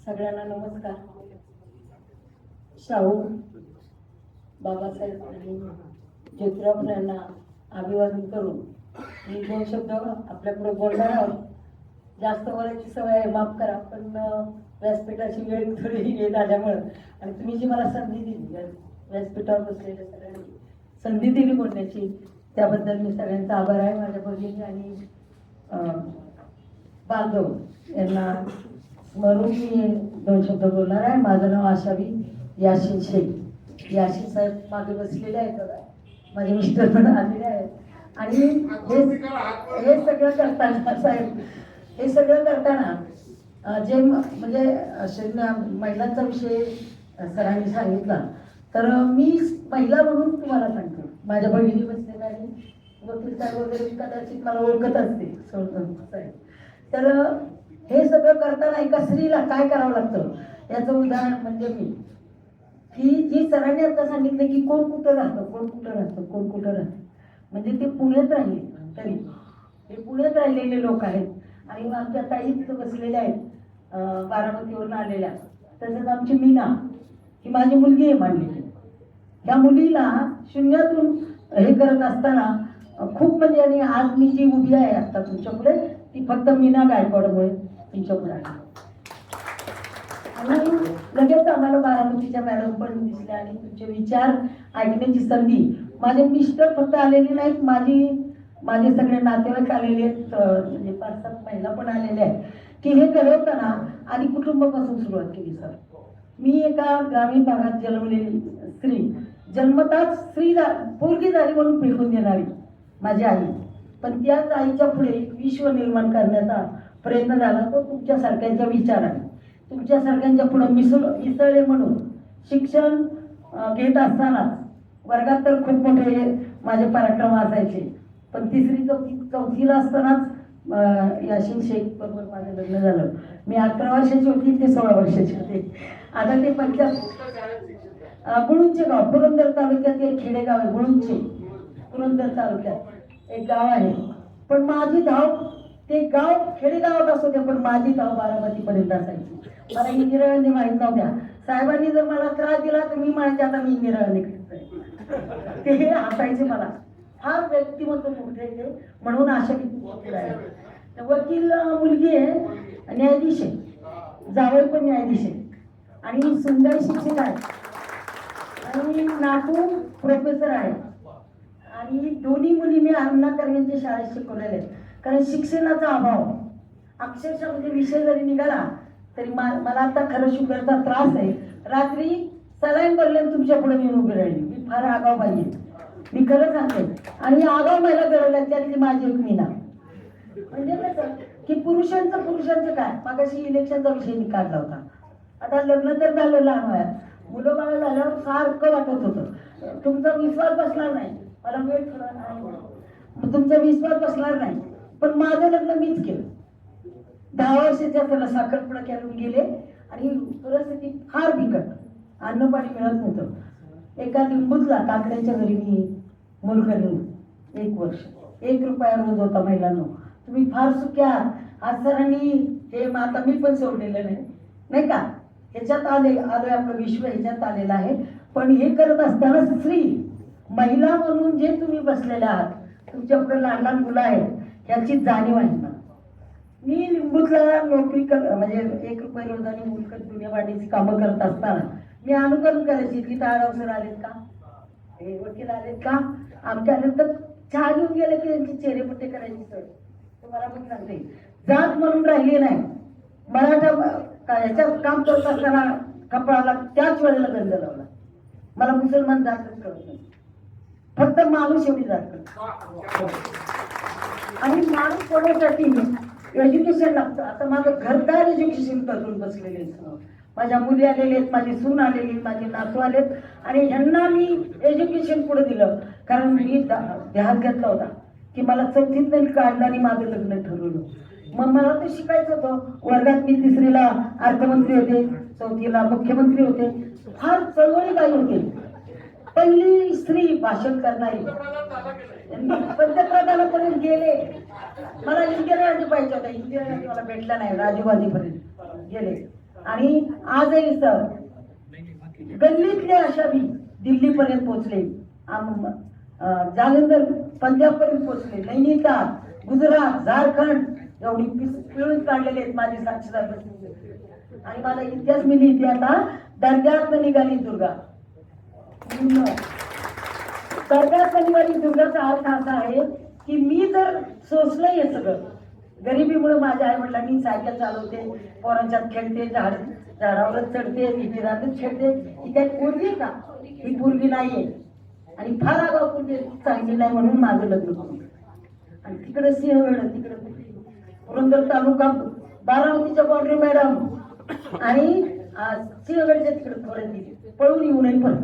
सगळ्यांना नमस्कार. शाहू बाबासाहेब आणि ज्योतिराव यांना अभिवादन करून मी 2 शब्द आपल्यापुढे बोलणार आहोत. जास्त बोलायची सवय आहे, माफ करा, पण व्यासपीठाची वेळ थोडी हे झाल्यामुळं आणि तुम्ही जी मला संधी दिली, व्यासपीठावर बसलेल्या सगळ्यांनी संधी दिली बोलण्याची, त्याबद्दल मी सगळ्यांचा आभार आहे. माझ्या भगिनी आणि बांधव यांना स्मरून मी 2 शब्द बोलणार आहे. माझं नाव आशावी याशीन शेख. याशीन साहेब मागे बसलेले आहेत बघा, माझे मिस्टर पण आलेले आहेत. आणि हे सगळं करताना साहेब, हे सगळं करताना जे म्हणजे महिलांचा विषय सरांनी सांगितला, तर मी महिला म्हणून तुम्हाला सांगते. माझ्या बहिणी बसलेल्या आहे, वकील साहेब वगैरे कदाचित मला ओळखत असते साहेब. तर हे सगळं करताना एका स्त्रीला काय करावं लागतं याचं उदाहरण म्हणजे मी, की जी सरांनी आता सांगितलं की कोण कुठं राहतं, कोण कुठं राहतं, कोण कुठं राहतं, म्हणजे ते पुण्यात राहिले, तरी हे पुण्यात राहिलेले लोक आहेत. आणि आमच्या ताई तिथं बसलेल्या आहेत, बारामतीवरून आलेल्या. तसंच आमची मीना ही माझी मुलगी आहे मांडलेली. त्या मुलीला शून्यातून हे करत असताना खूप म्हणजे, आणि आज मी जी उभी आहे आता तुमच्या पुढे, ती फक्त मीना गायकवाडमुळे तुमच्या पुढे आहे. आणि लगेच आम्हाला बारामतीच्या मॅडम पण दिसल्या आणि तुमचे विचार ऐकण्याची संधी. माझे मिस्टर फक्त आलेले नाहीत, माझे सगळे नातेवाईक आलेले आहेत, म्हणजे 5-7 महिला पण आलेल्या आहेत, की हे ठरवताना आधी कुटुंबापासून सुरुवात केली. सर, मी एका ग्रामीण भागात जन्मलेली स्त्री, जन्मताच स्त्री पोरगी झाली म्हणून फेकून देणारी माझी आई, पण त्याच आईच्या पुढे विश्व निर्माण करण्याचा प्रयत्न झाला तो तुमच्यासारख्यांच्या विचाराने. तुमच्यासारख्यांच्या पुढे मिसळले म्हणून शिक्षण घेत असतानाच वर्गात तर खूप मोठे माझे पराक्रम असायचे, पण 3री-4थीला असतानाच याशीन शेख बरोबर माझं लग्न झालं. मी 11 वर्षाची होती, ते 16 वर्षाचे होते. आता ते गुळूंचे गाव, पुरंदर तालुक्यात एक खेडेगाव आहे गुळूंचे, पुरंदर तालुक्यात एक गाव आहे. पण माझी धाव, ते गाव खेडेगावात असू द्या, पण माझी धाव बारामतीपर्यंत असायची. मला इंदिरा गांधी माहीत नव्हत्या. साहेबांनी जर मला त्रास दिला तर मी म्हणायचे आता मी इंदिरा गांधीकडे, ते हसायचे मला. फार व्यक्तिमत्व मोठे ते, म्हणून अशा किती आहे. वकील मुलगी आहे, न्यायाधीश आहे, जावई पण न्यायाधीश आहे, आणि सुंदर शिक्षक आहे, आणि नातू प्रोफेसर आहे. आणि दोन्ही मुली मी अण्णा कर्वेंच्या शाळेत शिकवलेल्या आहेत. कारण शिक्षणाचा अभाव अक्षरशः, म्हणजे विषय जरी निघाला तरी मला आता खरं शुगरचा त्रास आहे. रात्री सलाईन भरल्याने तुमच्या पुढे मी उभी राहिली. मी फार आगाव पाहिजे, मी खरं सांगते. आणि आगाव महिला गरवल्या, त्यातली माझी एक मीना. म्हणजे कसं की पुरुषांचं काय, मागाशी इलेक्शनचा विषय मी काढला होता. आता लग्न तर झालं लहान वयात, मुलं बाळ झाल्यावर सारखं वाटत होतं तुमचा विश्वास बसणार नाही. मला वेळ थोडा नाही, तुमचा विश्वास बसणार नाही, पण माझं लग्न मीच केलं. 10 वर्षाच्या त्याला साखरपुडा करून गेले आणि परिस्थिती फार बिकट, अन्न पाणी मिळत नव्हतं. एका लिंबूतला काकड्याच्या घरी मी मोलकरणी 1 वर्ष 1 रुपया रोज होता. महिलांनो, तुम्ही फार सुख्या आज सरांनी हे आता मी पण सोडलेलं नाही का, ह्याच्यात आलोय आपलं विश्व ह्याच्यात आलेलं आहे. पण हे करत असताना स्त्री महिला म्हणून जे तुम्ही बसलेले आहात, तुमच्या पुढे लहान लहान मुलं आहेत, ह्याची जाणीव आहे मला. मी लिंबूतला नोकरी म्हणजे 1 रुपया रोजाने मुलकत जुन्या वाढीची कामं करत असताना मी अनुकरण करायची की ताराव सर आलेत का, हे वकील आलेत का, आमच्या आले तर चहा घेऊन गेले की त्यांचे चेहरेपट्टे करायची सर. तुम्हाला पण सांगते, जात म्हणून राहिली नाही. मराठा ह्याच्यात काम करत असताना कपाळाला त्याच वेळेला गंध लावला. मला मुसलमान जातच कळत नाही, फक्त माणूस एवढी जात. आणि माणूस होण्यासाठी एज्युकेशन लागतं. आता माझं घरदार एज्युकेशन करून बसलेले, माझ्या मुली आलेले आहेत, माझी सून आलेली, माझे नातू आलेत, आणि ह्यांना मी एज्युकेशन पुढे दिलं. कारण मी ध्यान घेतला होता की मला 4थीत नाही काढलं आणि माझं लग्न ठरवलं. मग मला ते शिकायचं होतं. वर्गात मी 3रीला अर्थमंत्री होते, 4थीला मुख्यमंत्री होते. फार चळवळीबाई होते, पहिली स्त्री भाषण करणारी. पंतप्रधानापर्यंत गेले. मला इंदिरा गांधी पाहिजे होता, इंदिरा गांधी मला भेटला नाही, राजीव गांधीपर्यंत गेले. आणि आजही सर गल्लीतले अशा मी दिल्लीपर्यंत पोहोचले, जालंधर पंजाबपर्यंत पोहोचले, नैनिताल, गुजरात, झारखंड एवढी पिळून काढलेले आहेत माझे साक्षीदार बसलेले. आणि मला इतिहास मी लिहिते आता, दर्ग्यात निघाली दुर्गा. दर्ग्यात निघाली दुर्गाचा अर्थ असा आहे की मी जर सोसलं हे सगळं, गरिबीमुळे माझ्या आई वडिलांनी सायकल चालवते, पोरांच्यात खेळते, झाडावरच चढते, विहिरातच खेळते, ही काही पोरगी का? ही पोरगी नाहीये. आणि फार आगाऊ पोरगी चांगली नाही म्हणून माझं लग्न करून. आणि तिकडे सिंहगड, तिकडे पुरंदर तालुका, बारामतीच्या बाउंड्री मॅडम, आणि सिंहगडच्या तिकडे थोडे पळून येऊ नये. पण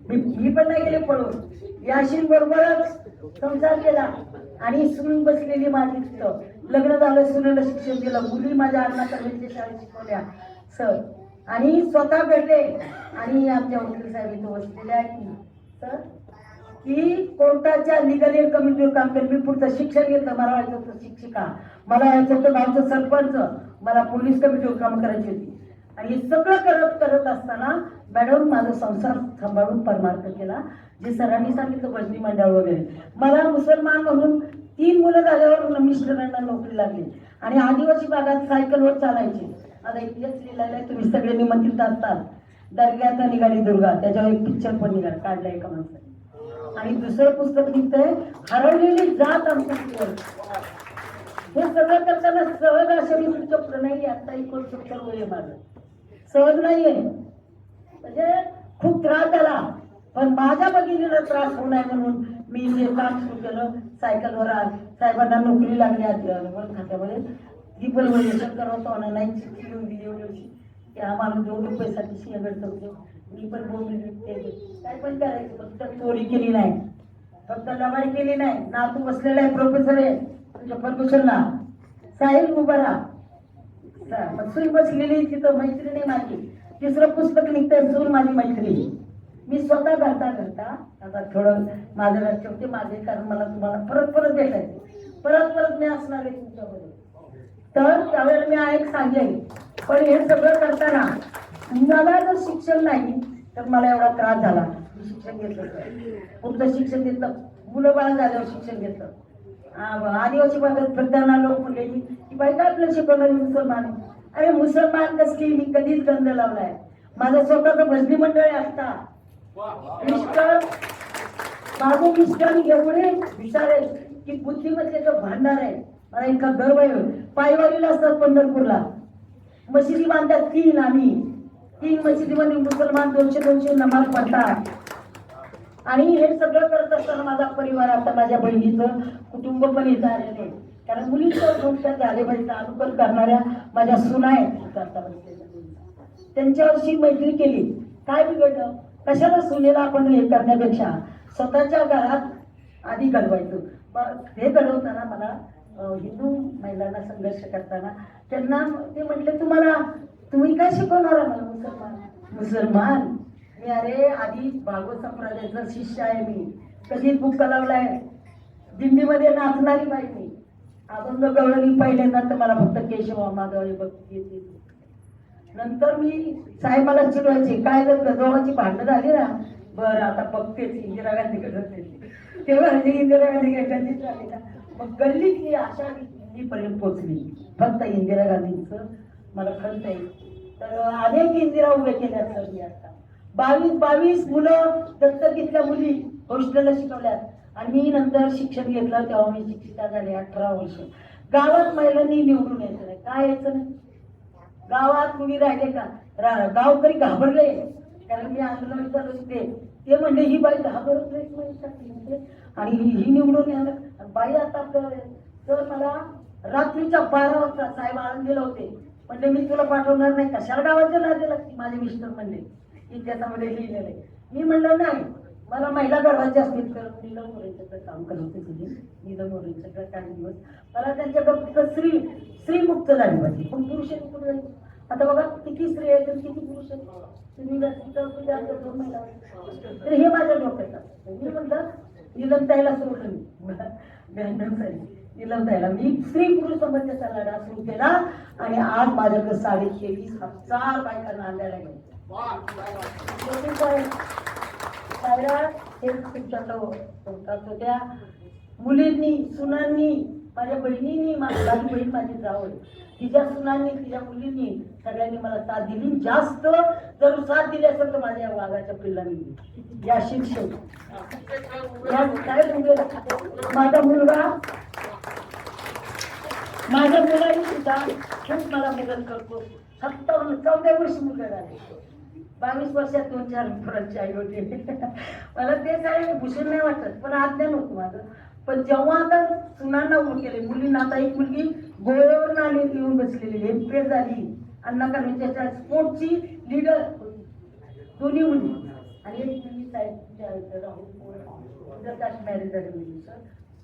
मी पण नाही गेले पळून, याशीन बरोबरच संसार केला. आणि सुन बसलेली माझी तिथं लग्न झालं, सुनेला शिक्षण दिलं, मुली माझ्या अण्णाच्या शाळेत शिकवल्या सर. आणि स्वतः घडले. आणि आमच्या वकील साहेब इथं बसलेले आहेत सर, की कोर्टाच्या लिगल एड कमिटीवर काम केलं. मी पुढचं शिक्षण घेतलं, मला व्हायचं होतं शिक्षिका, मला व्हायचं होतं गावचं सरपंच, मला पोलीस कमिटीवर काम करायची होती. आणि हे सगळं करत असताना मॅडम माझा संसार सांभाळून परमार्थ केला. जे सरांनी सांगितलं भजनी मंडळ वगैरे, मला मुसलमान म्हणून 3 मुलं झाल्यावर मिस्टरांना नोकरी लागली. आणि आदिवासी भागात सायकलवर चालायचे. आता इतिहास लिहिलेला आहे, तुम्ही सगळे निमंत्रित असतात. दर्ग्यात निघाली दुर्गा, त्याच्यावर एक पिक्चर पण निघाला, काढला एका माणसाने. आणि दुसरं पुस्तक निघतंय, हरवलेली जात आमच्या. हे सगळं करताना सहज अशा मी तुमचं प्रणयी आता 69 वय माझं, सहज नाहीये. म्हणजे खूप त्रास झाला, पण माझ्या भगिनीला त्रास होऊ नये म्हणून मी जे काम सुरू केलं, सायकलवर साहेबांना नोकरी लागली वन खात्यामध्ये, ती पण वैद्यशात करवता होणार नाही. चिठ्ठी लिहून दिली एवढी की आम्हाला 2 रुपयासाठी सिंहगड करतो. मी पण बोलली काय पण करायचं, फक्त चोरी केली नाही, फक्त लबाडी केली नाही. ना तू बसलेला आहे प्रोफेसर आहे तुझ्या परमिशनला, साहिल मुबारा सून बसलेली तिथं मैत्रिणी माझी. तिसरं पुस्तक निघतंय, सून माझी मैत्रिणी. मी स्वतः करता आता थोडं माझं लक्ष होते माझे, कारण मला तुम्हाला परत भेटायचं, परत मी असणार आहे तुमच्यामध्ये. तर त्यावेळेला मी एक सांगेन, पण हे सगळं करताना मला जर शिक्षण नाही तर मला एवढा त्रास झाला. मी शिक्षण घेतलं, पुढचं शिक्षण घेतलं, मुलं बाळ झाल्यावर शिक्षण घेतलं. आदिवासी भागात फिरताना लोक म्हणले की बाई काय आपलं शिकवणारी मुसलमान आहे. अरे मुसलमान कसली, मी कधीच गंध लावलाय. माझं स्वतःचं भजनी मंडळ आहे. आता मिस्टर, माझे मिस्टर एवढे हुशार आहे की बुद्धिमत्तेचं भांडार आहे. मला इतका गर्व आहे. पायवारीला असतात पंढरपूरला, मशिदी बांधतात 3, आम्ही 3 मशिदीमध्ये मुसलमान 200 नमाज पडतात. आणि हे सगळं करत असताना माझा परिवार, आता माझ्या बहिणीचं कुटुंब पण इथं आलेले, कारण मुलीचं संस्कार झाले पाहिजे अनुकरण करणाऱ्या माझ्या सुना आहेत. त्यांच्यावर्षी मैत्री केली, काय बिघडलं? कशाला सुनेला आपण हे करण्यापेक्षा स्वतःच्या घरात आधी घडवायचं. हे घडवताना मला हिंदू महिलांना संघर्ष करताना त्यांना ते म्हटले, तुम्ही काय शिकवणार आम्हाला मुसलमान? मी अरे आधी भागवत संप्रदायाचा शिष्य आहे. मी कधी बुक्का लावलाय, दिंडीमध्ये नाचणारी बाई मी, अभंग गवळणी पहिल्यांदा तर मला फक्त केशव माधव भक्ती येते. नंतर मी साहेब मला चिडवायचे, काय जर दोघांची भांडणं झाली ना, बरं आता बघतेच इंदिरा गांधीकडे जाते, तेव्हा इंदिरा गांधी गल्लीत राहिली ना, मग गल्लीतली अशा दिल्लीपर्यंत पोहोचली फक्त इंदिरा गांधींचं मला खंत आहे. तर अनेक इंदिरा उभे केल्या सर. मी आता 22 मुलं दत्तक घेतल्या, मुली हॉस्टेलला शिकवल्यात. आणि मी नंतर शिक्षण घेतलं तेव्हा मी शिक्षिका झाले 18 वर्ष. गावात महिलांनी निवडून यायचं नाही, काय यायचं नाही. गावात कुणी राहिले का? गावकरी घाबरले, कारण मी आंदोलन चालू होते. ते म्हणजे ही बाई घाबरत नाही आणि ही निवडून येणार बाई. आता आपलं तर मला रात्रीच्या 12 वाजता साहेब आळंदीला होते, म्हणजे मी तुला पाठवणार नाही, कशाला गावाच्या लाजे लागते. माझे मिस्टर म्हणले की त्याच्यामध्ये लिहिलेलं आहे. मी म्हणलं नाही, मला महिला घडवायच्या असतील तर नीलम मोरेंच्याकडे काम करत होते. तुझे नीलम मोरेंच्याकडे काही दिवस मला त्यांच्याकडे फक्त स्त्री मुक्त झाली पाहिजे, पण पुरुषांनी कुठे. आता बघा किती स्त्री आहेत किती पुरुष आहेत. तुम्ही महिला, तर हे माझ्या डोक्यात. मी म्हटलं नीलम ताईला सोडलं, मी 92 साली निलमताईला मी स्त्री पुरुष समस्येचा लढा सुरू केला आणि आज माझ्याकडे 23,500 बायका नांदायला होत्या. मुलींनी, सुनांनी, माझ्या बहिणींनी, माझी बहीण माझी जाऊ तिच्या सुनांनी, तिच्या मुलींनी सगळ्यांनी मला साथ दिली. जास्त जर साथ दिली असेल तर माझ्या या वाघाच्या पिल्लांनी, या शिक्षण काय म्हणजे माझ्या मुलांनी सुद्धा खूप मला मदत करतो. 14 वर्ष मुलं झाले, 22 वर्षात 2-4 मुलांची आई होती. मला ते काय भूषण नाही वाटत, पण अज्ञान होतं माझं. पण जेव्हा आता सुनांना उभं केले, मुलींना, आता एक मुलगी गोव्यावरून आली, येऊन बसलेली, एमपीएस झाली, अण्णा कॉलेजच्या स्पोर्टची लीडर, दोन्ही मुली. आणि एक मुलगी मॅरेज झाली मुली,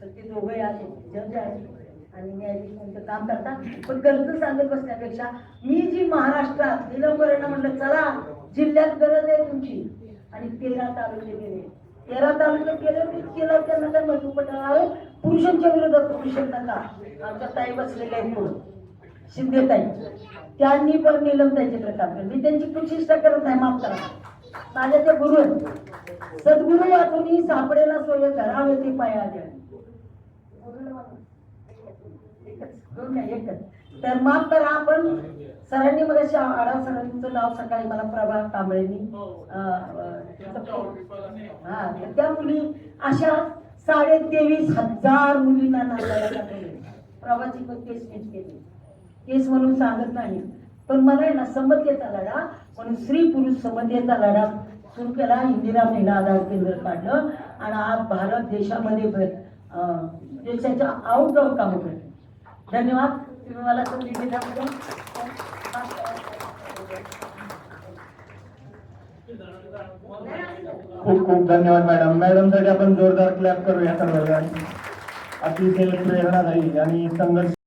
तर ते दोघंही आले, जज आहे आणि न्यायाधीश काम करतात. पण गरज सांगत बसण्यापेक्षा मी जी महाराष्ट्रात निलंबरांना म्हणलं चला जिल्ह्यात गरज आहे तुमची, आणि 13 तालुके गेले. 13 तालुके केलं त्यांना काय मजबूत पुरुषांच्या विरोधात पुरुषांना आमच्या ताई बसलेल्या आहेत पुढं, शिंदे ताई, त्यांनी पण निलंबताईचे काम केले. मी त्यांची प्रतिष्ठा करत नाही, माफ करा. माझ्या त्या गुरु सद्गुरु वाचून सापडेला सोय घरावे ते पाया एकच. तर माफ करा. आपण सरांनी मला आढाव सरांचं नाव सकाळी मला प्रभा कांबळेंनी, हा, त्या मुली अशा 23,500 मुलींना नांदायला टाकले. प्रभाची पण केस मीच केली, केस म्हणून सांगत नाही, पण मला आहे ना समतेचा लढा म्हणून स्त्री पुरुष समतेचा लढा सुरू केला. इंदिरा महिला आधार केंद्र काढलं आणि आज भारत देशामध्ये देशाच्या आउटडोर कामं करते. धन्यवाद, तुम्ही मला संधी दिल्याबद्दल. खूप खूप धन्यवाद मॅडम. मॅडमसाठी आपण जोरदार क्लॅप करूया सर्वांनी. अतिशय प्रेरणादायी आणि संघर्ष